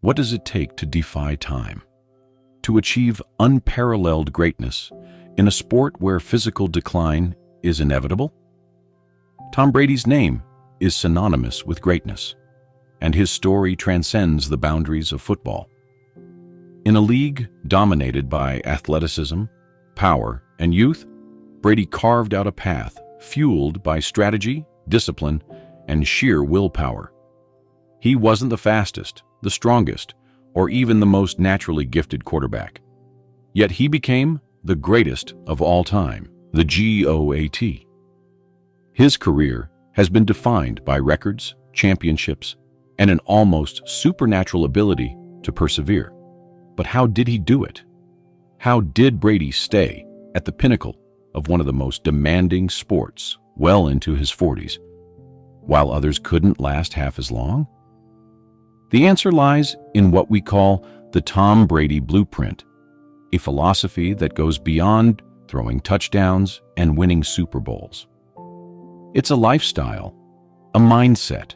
What does it take to defy time? To achieve unparalleled greatness in a sport where physical decline is inevitable? Tom Brady's name is synonymous with greatness, and his story transcends the boundaries of football. In a league dominated by athleticism, power, and youth, Brady carved out a path fueled by strategy, discipline, and sheer willpower. He wasn't the fastest, the strongest, or even the most naturally gifted quarterback. Yet he became the greatest of all time, the GOAT. His career has been defined by records, championships, and an almost supernatural ability to persevere. But how did he do it? How did Brady stay at the pinnacle of one of the most demanding sports well into his 40s, while others couldn't last half as long? The answer lies in what we call the Tom Brady blueprint, a philosophy that goes beyond throwing touchdowns and winning Super Bowls. It's a lifestyle, a mindset,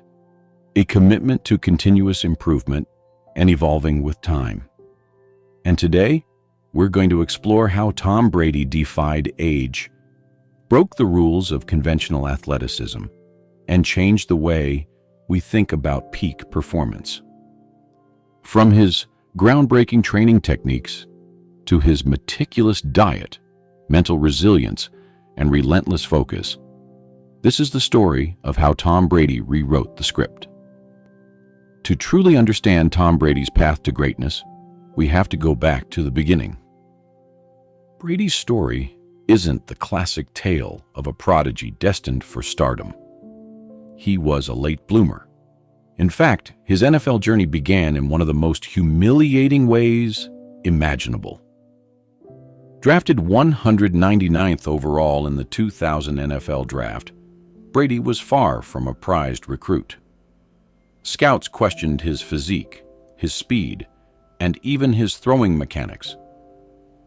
a commitment to continuous improvement and evolving with time. And today, we're going to explore how Tom Brady defied age, broke the rules of conventional athleticism, and changed the way we think about peak performance. From his groundbreaking training techniques to his meticulous diet, mental resilience, and relentless focus, this is the story of how Tom Brady rewrote the script. To truly understand Tom Brady's path to greatness, we have to go back to the beginning. Brady's story isn't the classic tale of a prodigy destined for stardom. He was a late bloomer. In fact, his NFL journey began in one of the most humiliating ways imaginable. Drafted 199th overall in the 2000 NFL Draft, Brady was far from a prized recruit. Scouts questioned his physique, his speed, and even his throwing mechanics.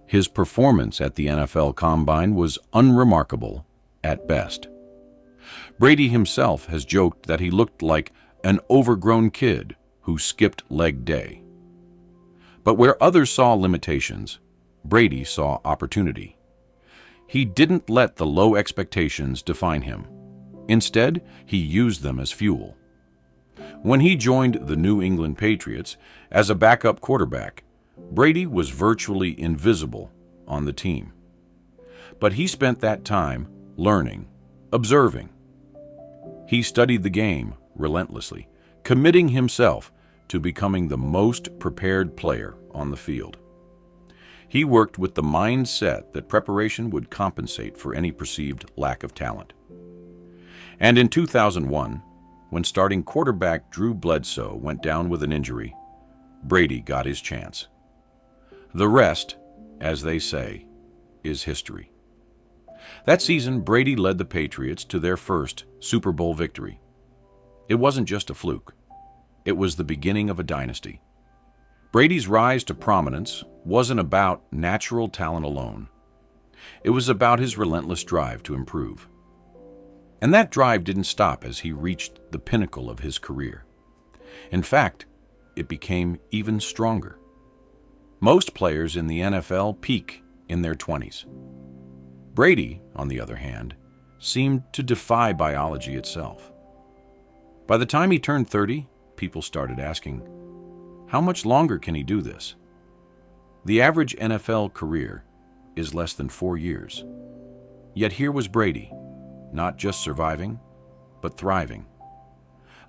His performance at the NFL Combine was unremarkable at best. Brady himself has joked that he looked like an overgrown kid who skipped leg day. But where others saw limitations, Brady saw opportunity. He didn't let the low expectations define him. Instead, he used them as fuel. When he joined the New England Patriots as a backup quarterback, Brady was virtually invisible on the team. But he spent that time learning, observing. He studied the game relentlessly, committing himself to becoming the most prepared player on the field. He worked with the mindset that preparation would compensate for any perceived lack of talent. And in 2001, when starting quarterback Drew Bledsoe went down with an injury, Brady got his chance. The rest, as they say, is history. That season, Brady led the Patriots to their first Super Bowl victory. It wasn't just a fluke. It was the beginning of a dynasty. Brady's rise to prominence wasn't about natural talent alone. It was about his relentless drive to improve. And that drive didn't stop as he reached the pinnacle of his career. In fact, it became even stronger. Most players in the NFL peak in their 20s. Brady, on the other hand, seemed to defy biology itself. By the time he turned 30, people started asking, how much longer can he do this? The average NFL career is less than 4 years. Yet here was Brady, not just surviving, but thriving.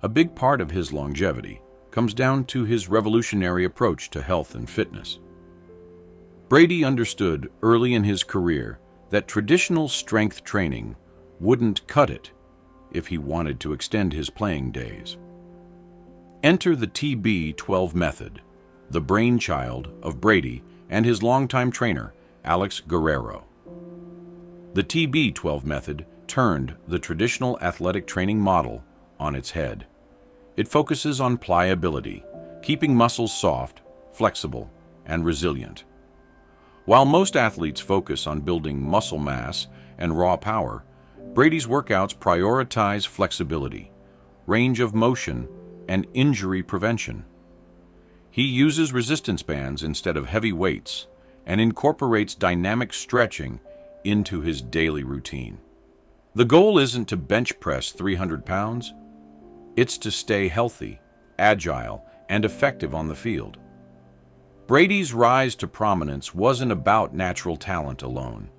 A big part of his longevity comes down to his revolutionary approach to health and fitness. Brady understood early in his career that traditional strength training wouldn't cut it if he wanted to extend his playing days. Enter the TB12 Method, the brainchild of Brady and his longtime trainer, Alex Guerrero. The TB12 Method turned the traditional athletic training model on its head. It focuses on pliability, keeping muscles soft, flexible, and resilient. While most athletes focus on building muscle mass and raw power, Brady's workouts prioritize flexibility, range of motion, and injury prevention. He uses resistance bands instead of heavy weights and incorporates dynamic stretching into his daily routine. The goal isn't to bench press 300 pounds, it's to stay healthy, agile, and effective on the field. Brady's rise to prominence wasn't about natural talent alone.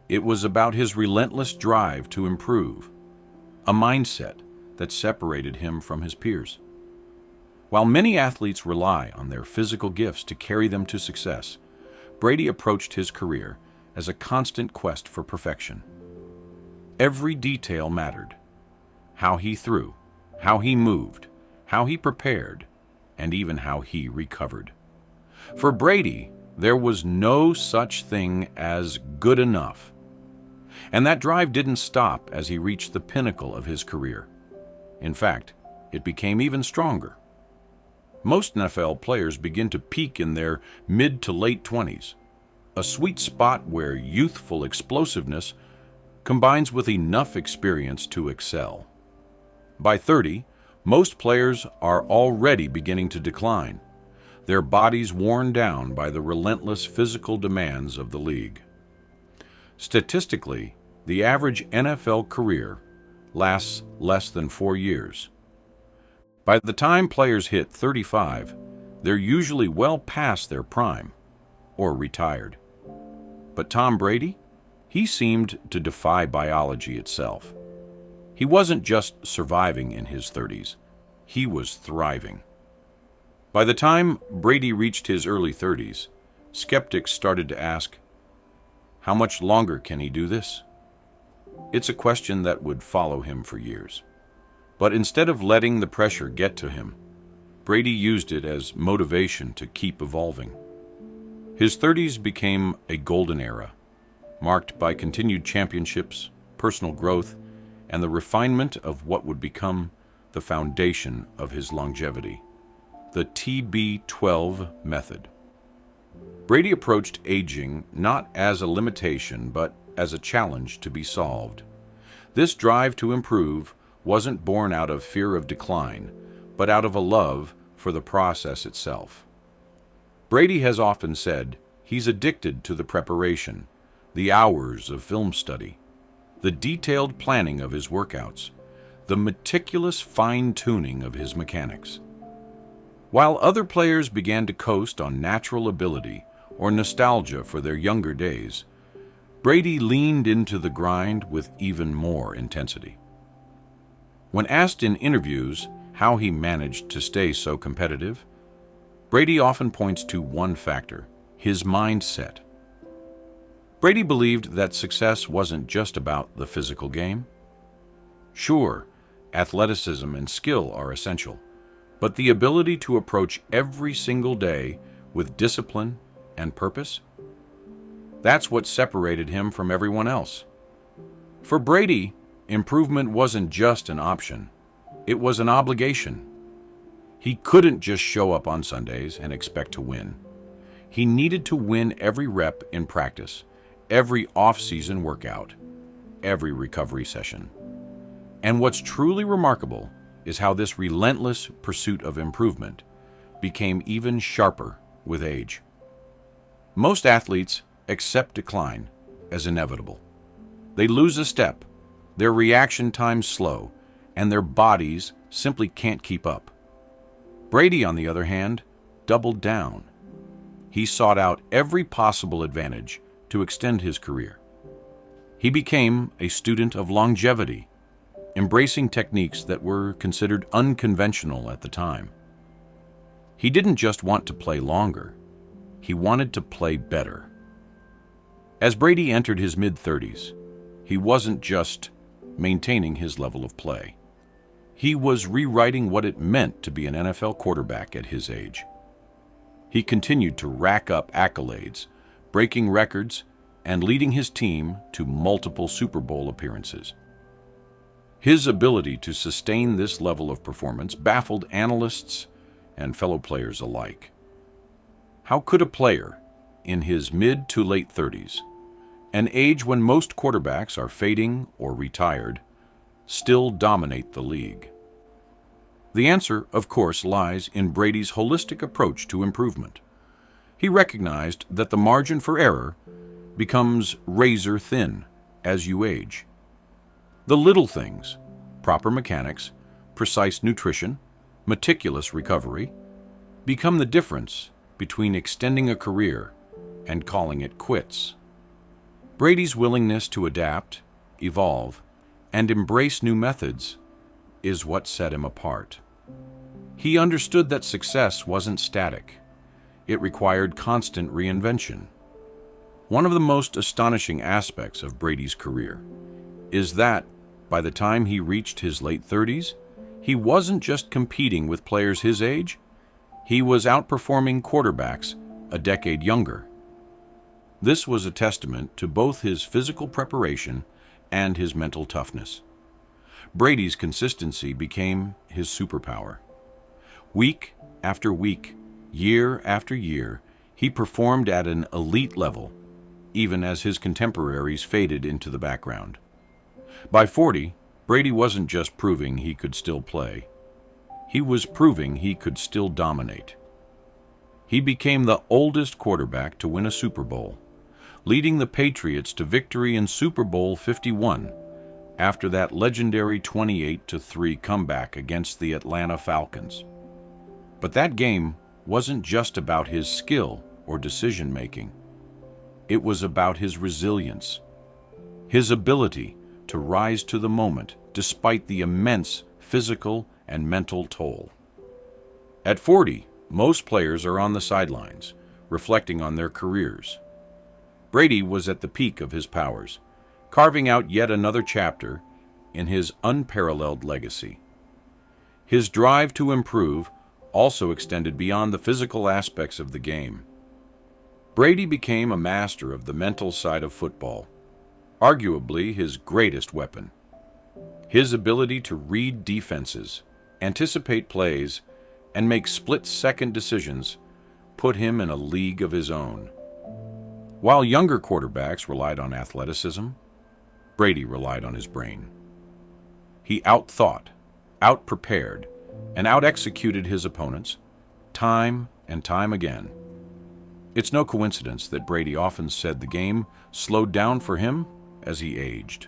It was about his relentless drive to improve, a mindset that separated him from his peers. While many athletes rely on their physical gifts to carry them to success, Brady approached his career as a constant quest for perfection. Every detail mattered: how he threw, how he moved, how he prepared, and even how he recovered. For Brady, there was no such thing as good enough. And that drive didn't stop as he reached the pinnacle of his career. In fact, it became even stronger. Most NFL players begin to peak in their mid to late 20s, a sweet spot where youthful explosiveness combines with enough experience to excel. By 30, most players are already beginning to decline, their bodies worn down by the relentless physical demands of the league. Statistically, the average NFL career lasts less than 4 years. By the time players hit 35, they're usually well past their prime or retired. But Tom Brady? He seemed to defy biology itself. He wasn't just surviving in his 30s, he was thriving. By the time Brady reached his early 30s, skeptics started to ask, how much longer can he do this? It's a question that would follow him for years. But instead of letting the pressure get to him, Brady used it as motivation to keep evolving. His 30s became a golden era, marked by continued championships, personal growth, and the refinement of what would become the foundation of his longevity, the TB12 Method. Brady approached aging not as a limitation, but as a challenge to be solved. This drive to improve wasn't born out of fear of decline, but out of a love for the process itself. Brady has often said he's addicted to the preparation, the hours of film study, the detailed planning of his workouts, the meticulous fine-tuning of his mechanics. While other players began to coast on natural ability or nostalgia for their younger days, Brady leaned into the grind with even more intensity. When asked in interviews how he managed to stay so competitive, Brady often points to one factor: his mindset. Brady believed that success wasn't just about the physical game. Sure, athleticism and skill are essential, but the ability to approach every single day with discipline and purpose, that's what separated him from everyone else. For Brady, improvement wasn't just an option, it was an obligation. He couldn't just show up on Sundays and expect to win. He needed to win every rep in practice, every off-season workout, every recovery session. And what's truly remarkable is how this relentless pursuit of improvement became even sharper with age. Most athletes accept decline as inevitable. They lose a step, their reaction times slow, and their bodies simply can't keep up. Brady, on the other hand, doubled down. He sought out every possible advantage to extend his career. He became a student of longevity, embracing techniques that were considered unconventional at the time. He didn't just want to play longer, he wanted to play better. As Brady entered his mid-30s, he wasn't just maintaining his level of play. He was rewriting what it meant to be an NFL quarterback at his age. He continued to rack up accolades, breaking records, and leading his team to multiple Super Bowl appearances. His ability to sustain this level of performance baffled analysts and fellow players alike. How could a player in his mid to late 30s, an age when most quarterbacks are fading or retired, still dominate the league? The answer, of course, lies in Brady's holistic approach to improvement. He recognized that the margin for error becomes razor thin as you age. The little things, proper mechanics, precise nutrition, meticulous recovery, become the difference between extending a career and calling it quits. Brady's willingness to adapt, evolve, and embrace new methods is what set him apart. He understood that success wasn't static. It required constant reinvention. One of the most astonishing aspects of Brady's career is that, by the time he reached his late 30s, he wasn't just competing with players his age, he was outperforming quarterbacks a decade younger. This was a testament to both his physical preparation and his mental toughness. Brady's consistency became his superpower. Week after week, year after year, he performed at an elite level, even as his contemporaries faded into the background. By 40, Brady wasn't just proving he could still play. He was proving he could still dominate. He became the oldest quarterback to win a Super Bowl, leading the Patriots to victory in Super Bowl 51 after that legendary 28-3 comeback against the Atlanta Falcons. But that game wasn't just about his skill or decision-making. It was about his resilience, his ability to rise to the moment despite the immense physical and mental toll. At 40, most players are on the sidelines, reflecting on their careers. Brady was at the peak of his powers, carving out yet another chapter in his unparalleled legacy. His drive to improve also extended beyond the physical aspects of the game. Brady became a master of the mental side of football, arguably his greatest weapon. His ability to read defenses, anticipate plays, and make split-second decisions put him in a league of his own. While younger quarterbacks relied on athleticism, Brady relied on his brain. He outthought, outprepared, and out-executed his opponents time and time again. It's no coincidence that Brady often said the game slowed down for him as he aged.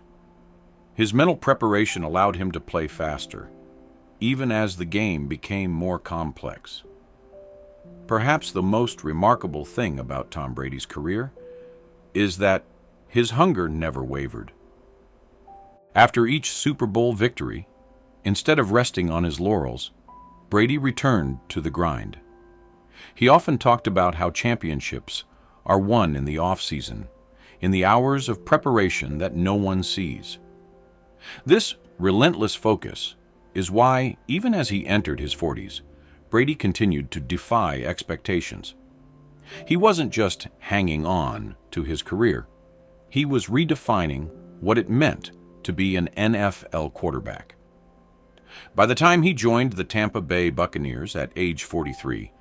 His mental preparation allowed him to play faster, even as the game became more complex. Perhaps the most remarkable thing about Tom Brady's career is that his hunger never wavered. After each Super Bowl victory, instead of resting on his laurels, Brady returned to the grind. He often talked about how championships are won in the off-season, in the hours of preparation that no one sees. This relentless focus is why, even as he entered his 40s, Brady continued to defy expectations. He wasn't just hanging on to his career. He was redefining what it meant to be an NFL quarterback. By the time he joined the Tampa Bay Buccaneers at age 43,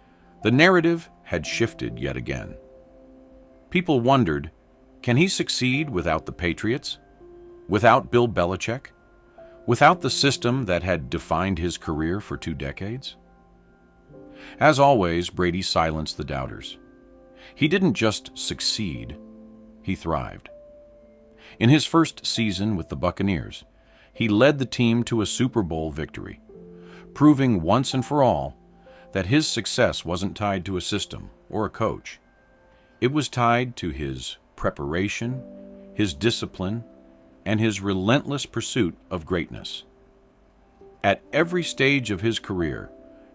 the narrative had shifted yet again. People wondered, can he succeed without the Patriots? Without Bill Belichick? Without the system that had defined his career for 2 decades? As always, Brady silenced the doubters. He didn't just succeed, he thrived. In his first season with the Buccaneers, he led the team to a Super Bowl victory, proving once and for all that his success wasn't tied to a system or a coach. It was tied to his preparation, his discipline, and his relentless pursuit of greatness. At every stage of his career,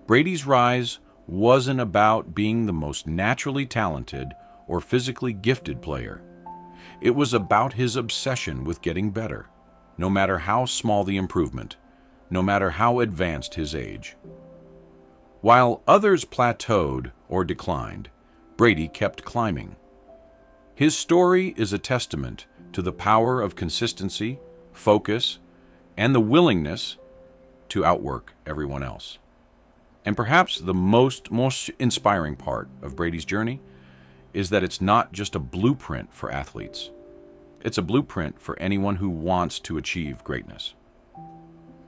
Brady's rise wasn't about being the most naturally talented or physically gifted player. It was about his obsession with getting better, no matter how small the improvement, no matter how advanced his age. While others plateaued or declined, Brady kept climbing. His story is a testament to the power of consistency, focus, and the willingness to outwork everyone else. And perhaps the most inspiring part of Brady's journey is that it's not just a blueprint for athletes. It's a blueprint for anyone who wants to achieve greatness.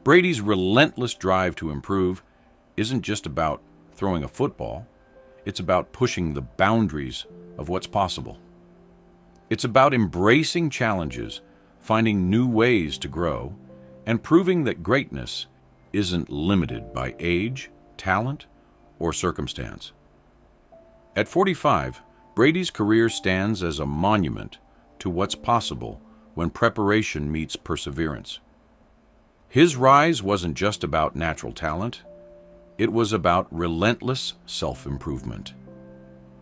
Brady's relentless drive to improve isn't just about throwing a football, it's about pushing the boundaries of what's possible. It's about embracing challenges, finding new ways to grow, and proving that greatness isn't limited by age, talent, or circumstance. At 45, Brady's career stands as a monument to what's possible when preparation meets perseverance. His rise wasn't just about natural talent, it was about relentless self-improvement.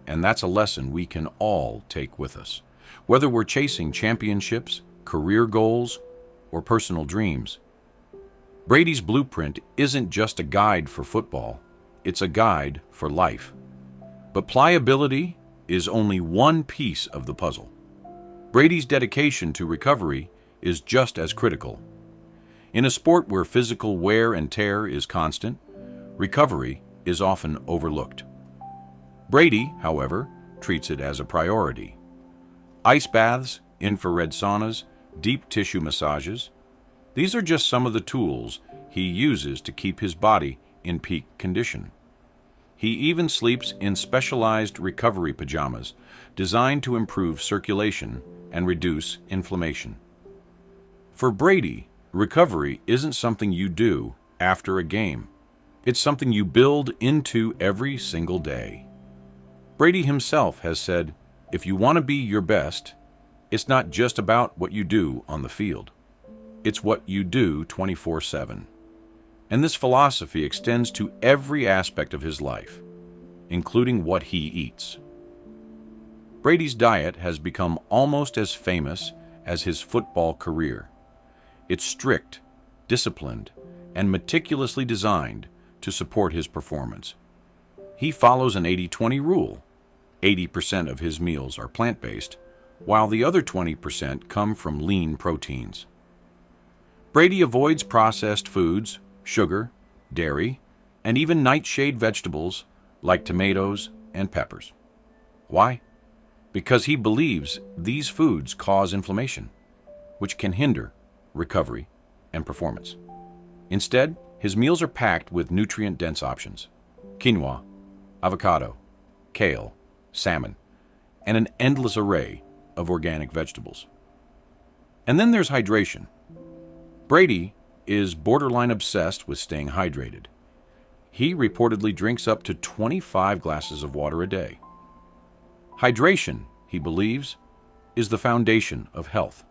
And that's a lesson we can all take with us, whether we're chasing championships, career goals, or personal dreams. Brady's blueprint isn't just a guide for football, it's a guide for life. But pliability is only one piece of the puzzle. Brady's dedication to recovery is just as critical. In a sport where physical wear and tear is constant, recovery is often overlooked. Brady, however, treats it as a priority. Ice baths, infrared saunas, deep tissue massages, these are just some of the tools he uses to keep his body in peak condition. He even sleeps in specialized recovery pajamas designed to improve circulation and reduce inflammation. For Brady, recovery isn't something you do after a game. It's something you build into every single day. Brady himself has said, if you want to be your best, it's not just about what you do on the field. It's what you do 24/7. And this philosophy extends to every aspect of his life, including what he eats. Brady's diet has become almost as famous as his football career. It's strict, disciplined, and meticulously designed to support his performance. He follows an 80-20 rule. 80% of his meals are plant-based, while the other 20% come from lean proteins. Brady avoids processed foods, sugar, dairy, and even nightshade vegetables like tomatoes and peppers. Why? Because he believes these foods cause inflammation, which can hinder recovery and performance. Instead, his meals are packed with nutrient-dense options: quinoa, avocado, kale, salmon, and an endless array of organic vegetables. And then there's hydration. Brady is borderline obsessed with staying hydrated. He reportedly drinks up to 25 glasses of water a day. Hydration, he believes, is the foundation of health.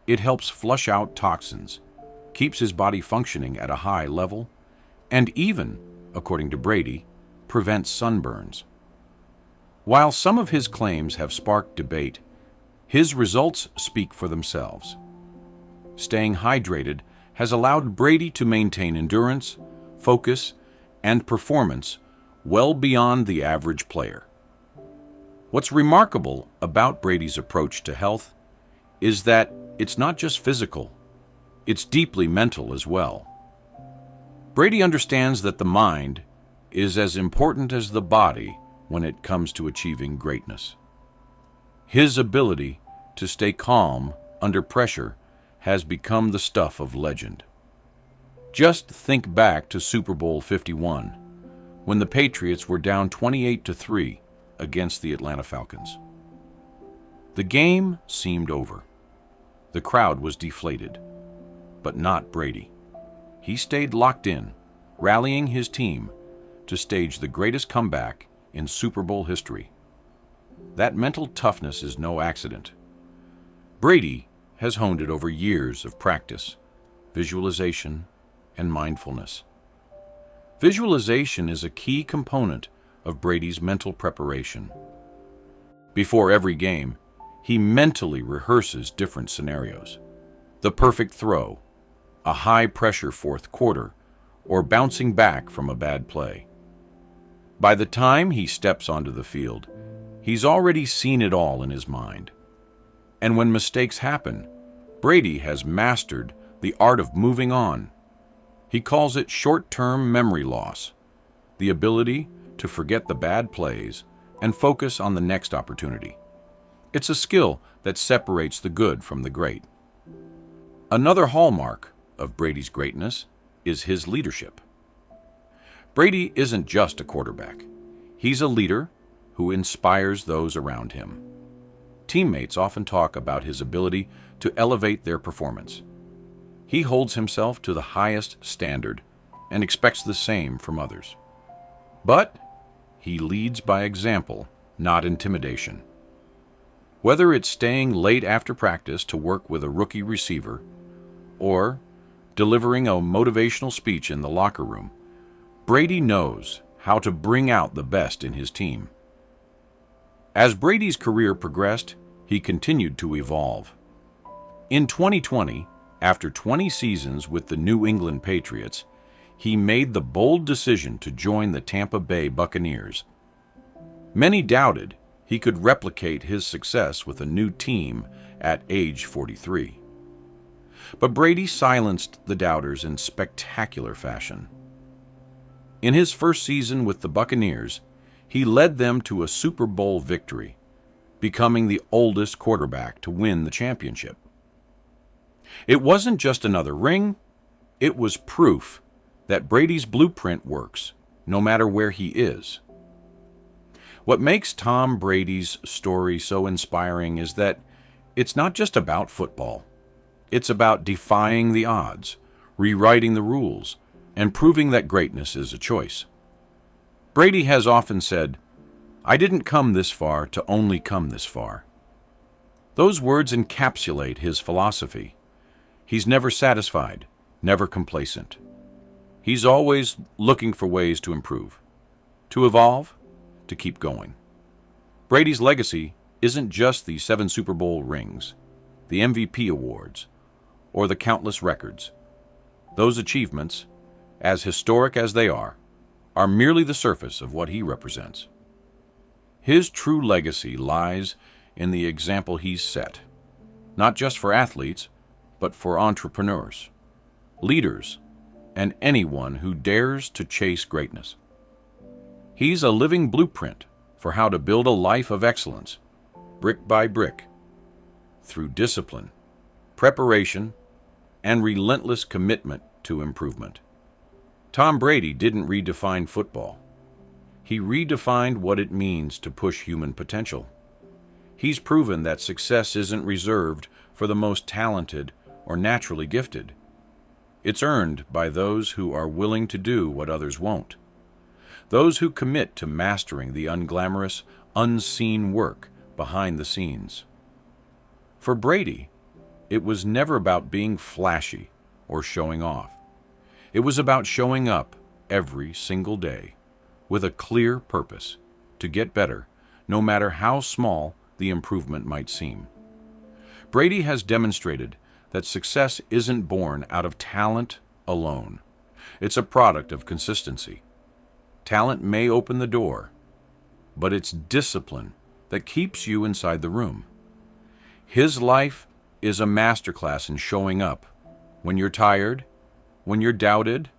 It helps flush out toxins, keeps his body functioning at a high level, and even, according to Brady, prevents sunburns. While some of his claims have sparked debate, his results speak for themselves. Staying hydrated has allowed Brady to maintain endurance, focus, and performance well beyond the average player. What's remarkable about Brady's approach to health is that it's not just physical, it's deeply mental as well. Brady understands that the mind is as important as the body when it comes to achieving greatness. His ability to stay calm under pressure has become the stuff of legend. Just think back to Super Bowl 51, when the Patriots were down 28-3 against the Atlanta Falcons. The game seemed over. The crowd was deflated, but not Brady. He stayed locked in, rallying his team to stage the greatest comeback in Super Bowl history. That mental toughness is no accident. Brady has honed it over years of practice, visualization, and mindfulness. Visualization is a key component of Brady's mental preparation. Before every game, he mentally rehearses different scenarios: the perfect throw, a high-pressure fourth quarter, or bouncing back from a bad play. By the time he steps onto the field, he's already seen it all in his mind. And when mistakes happen, Brady has mastered the art of moving on. He calls it short-term memory loss, the ability to forget the bad plays and focus on the next opportunity. It's a skill that separates the good from the great. Another hallmark of Brady's greatness is his leadership. Brady isn't just a quarterback. He's a leader who inspires those around him. Teammates often talk about his ability to elevate their performance. He holds himself to the highest standard and expects the same from others. But he leads by example, not intimidation. Whether it's staying late after practice to work with a rookie receiver or delivering a motivational speech in the locker room, Brady knows how to bring out the best in his team. As Brady's career progressed, he continued to evolve. In 2020, after 20 seasons with the New England Patriots, he made the bold decision to join the Tampa Bay Buccaneers. Many doubted he could replicate his success with a new team at age 43. But Brady silenced the doubters in spectacular fashion. In his first season with the Buccaneers, he led them to a Super Bowl victory, becoming the oldest quarterback to win the championship. It wasn't just another ring, it was proof that Brady's blueprint works, no matter where he is. What makes Tom Brady's story so inspiring is that it's not just about football. It's about defying the odds, rewriting the rules, and proving that greatness is a choice. Brady has often said, "I didn't come this far to only come this far." Those words encapsulate his philosophy. He's never satisfied, never complacent. He's always looking for ways to improve, to evolve, to keep going. Brady's legacy isn't just the 7 Super Bowl rings, the MVP awards, or the countless records. Those achievements, as historic as they are merely the surface of what he represents. His true legacy lies in the example he's set, not just for athletes, but for entrepreneurs, leaders, and anyone who dares to chase greatness. He's a living blueprint for how to build a life of excellence, brick by brick, through discipline, preparation, and relentless commitment to improvement. Tom Brady didn't redefine football. He redefined what it means to push human potential. He's proven that success isn't reserved for the most talented or naturally gifted. It's earned by those who are willing to do what others won't. Those who commit to mastering the unglamorous, unseen work behind the scenes. For Brady, it was never about being flashy or showing off. It was about showing up every single day with a clear purpose to get better, no matter how small the improvement might seem. Brady has demonstrated that success isn't born out of talent alone. It's a product of consistency. Talent may open the door, but it's discipline that keeps you inside the room. His life is a masterclass in showing up when you're tired, when you're doubted,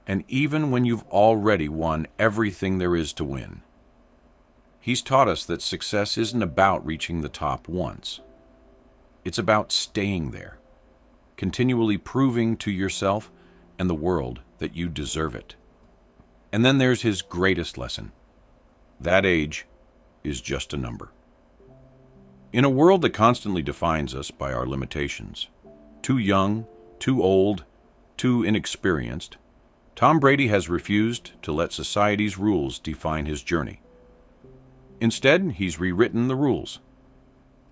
and even when you've already won everything there is to win. He's taught us that success isn't about reaching the top once. It's about staying there, continually proving to yourself and the world that you deserve it. And then there's his greatest lesson. That age is just a number. In a world that constantly defines us by our limitations, too young, too old, too inexperienced, Tom Brady has refused to let society's rules define his journey. Instead, he's rewritten the rules.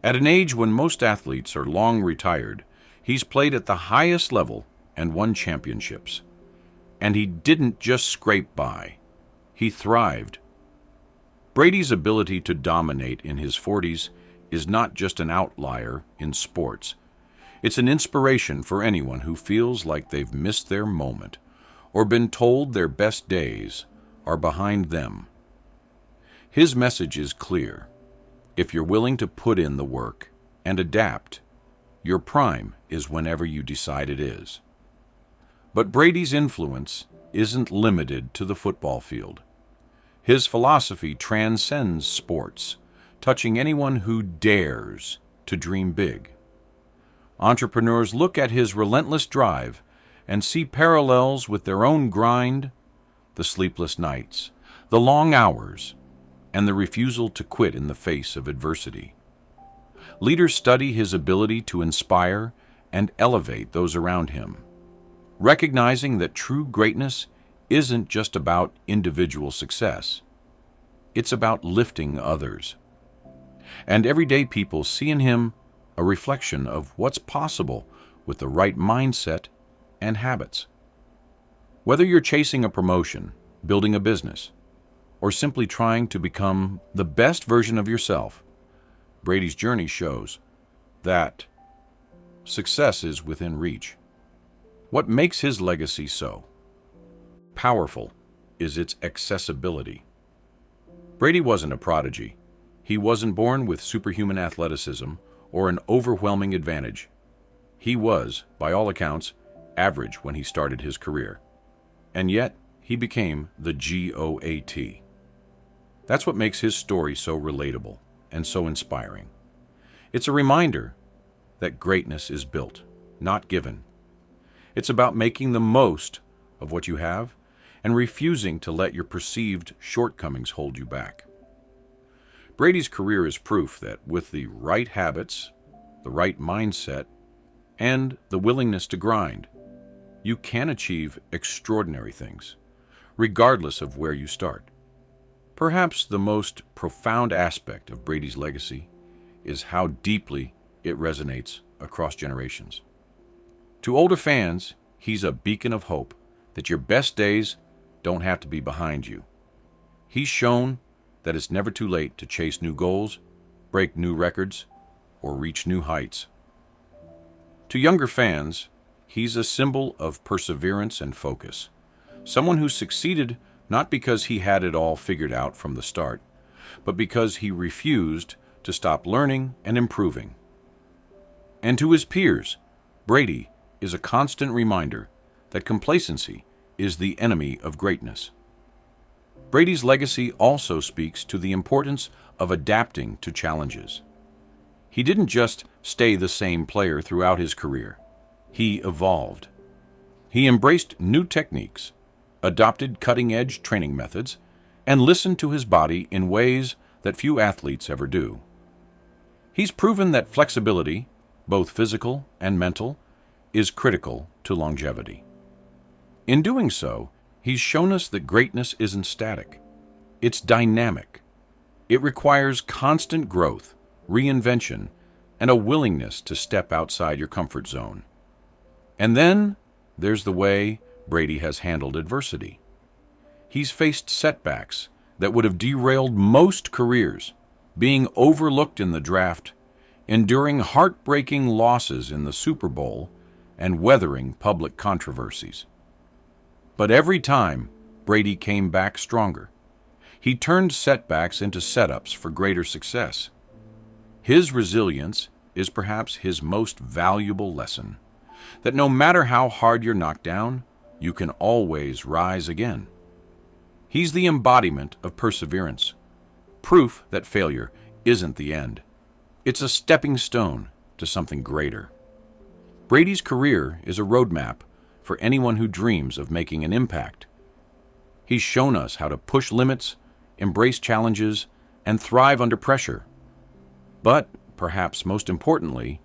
At an age when most athletes are long retired, he's played at the highest level and won championships. And he didn't just scrape by. He thrived. Brady's ability to dominate in his 40s is not just an outlier in sports. It's an inspiration for anyone who feels like they've missed their moment or been told their best days are behind them. His message is clear. If you're willing to put in the work and adapt, your prime is whenever you decide it is. But Brady's influence isn't limited to the football field. His philosophy transcends sports, touching anyone who dares to dream big. Entrepreneurs look at his relentless drive and see parallels with their own grind, the sleepless nights, the long hours, and the refusal to quit in the face of adversity. Leaders study his ability to inspire and elevate those around him, recognizing that true greatness isn't just about individual success. It's about lifting others. And everyday people see in him a reflection of what's possible with the right mindset and habits. Whether you're chasing a promotion, building a business, or simply trying to become the best version of yourself, Brady's journey shows that success is within reach. What makes his legacy so powerful is its accessibility. Brady wasn't a prodigy. He wasn't born with superhuman athleticism or an overwhelming advantage. He was, by all accounts, average when he started his career. And yet, he became the GOAT. That's what makes his story so relatable and so inspiring. It's a reminder that greatness is built, not given. It's about making the most of what you have and refusing to let your perceived shortcomings hold you back. Brady's career is proof that with the right habits, the right mindset, and the willingness to grind, you can achieve extraordinary things, regardless of where you start. Perhaps the most profound aspect of Brady's legacy is how deeply it resonates across generations. To older fans, he's a beacon of hope that your best days don't have to be behind you. He's shown that it's never too late to chase new goals, break new records, or reach new heights. To younger fans, he's a symbol of perseverance and focus, someone who succeeded not because he had it all figured out from the start, but because he refused to stop learning and improving. And to his peers, Brady is a constant reminder that complacency is the enemy of greatness. Brady's legacy also speaks to the importance of adapting to challenges. He didn't just stay the same player throughout his career. He evolved. He embraced new techniques, adopted cutting-edge training methods, and listened to his body in ways that few athletes ever do. He's proven that flexibility, both physical and mental, is critical to longevity. In doing so, he's shown us that greatness isn't static. It's dynamic. It requires constant growth, reinvention, and a willingness to step outside your comfort zone. And then there's the way Brady has handled adversity. He's faced setbacks that would have derailed most careers, being overlooked in the draft, enduring heartbreaking losses in the Super Bowl, and weathering public controversies. But every time, Brady came back stronger. He turned setbacks into setups for greater success. His resilience is perhaps his most valuable lesson, that no matter how hard you're knocked down, you can always rise again. He's the embodiment of perseverance, proof that failure isn't the end. It's a stepping stone to something greater. Brady's career is a roadmap for anyone who dreams of making an impact. He's shown us how to push limits, embrace challenges, and thrive under pressure. But, perhaps most importantly,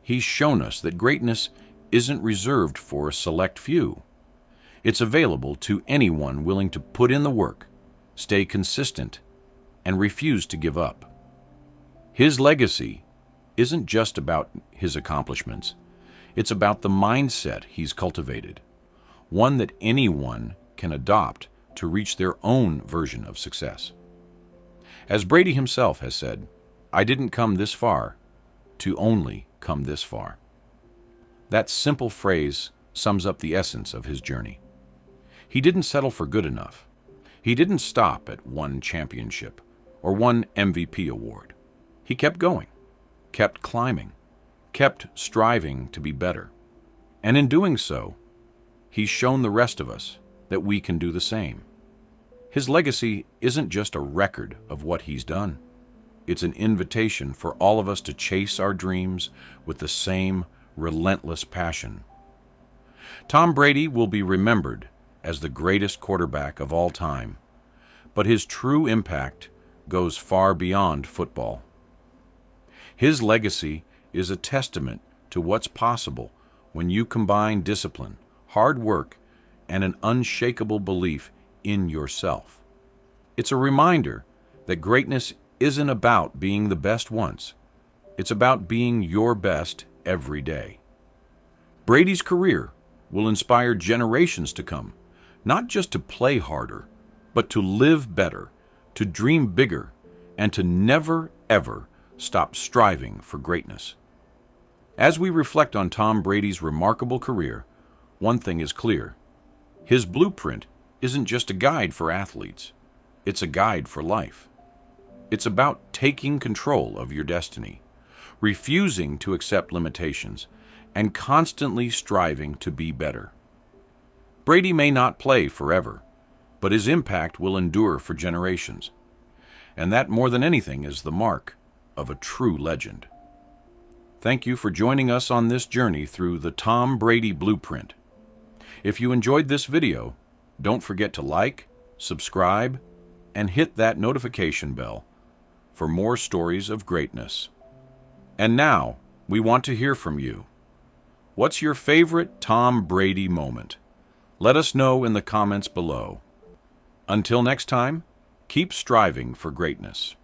he's shown us that greatness isn't reserved for a select few. It's available to anyone willing to put in the work, stay consistent, and refuse to give up. His legacy isn't just about his accomplishments. It's about the mindset he's cultivated, one that anyone can adopt to reach their own version of success. As Brady himself has said, "I didn't come this far to only come this far." That simple phrase sums up the essence of his journey. He didn't settle for good enough. He didn't stop at one championship or one MVP award. He kept going, kept climbing, kept striving to be better. And in doing so, he's shown the rest of us that we can do the same. His legacy isn't just a record of what he's done. It's an invitation for all of us to chase our dreams with the same relentless passion. Tom Brady will be remembered as the greatest quarterback of all time, but his true impact goes far beyond football. His legacy is a testament to what's possible when you combine discipline, hard work, and an unshakable belief in yourself. It's a reminder that greatness isn't about being the best once. It's about being your best every day. Brady's career will inspire generations to come, not just to play harder, but to live better, to dream bigger, and to never, ever stop striving for greatness. As we reflect on Tom Brady's remarkable career, one thing is clear. His blueprint isn't just a guide for athletes. It's a guide for life. It's about taking control of your destiny, refusing to accept limitations, and constantly striving to be better. Brady may not play forever, but his impact will endure for generations. And that, more than anything, is the mark of a true legend. Thank you for joining us on this journey through the Tom Brady Blueprint. If you enjoyed this video, don't forget to like, subscribe, and hit that notification bell for more stories of greatness. And now, we want to hear from you. What's your favorite Tom Brady moment? Let us know in the comments below. Until next time, keep striving for greatness.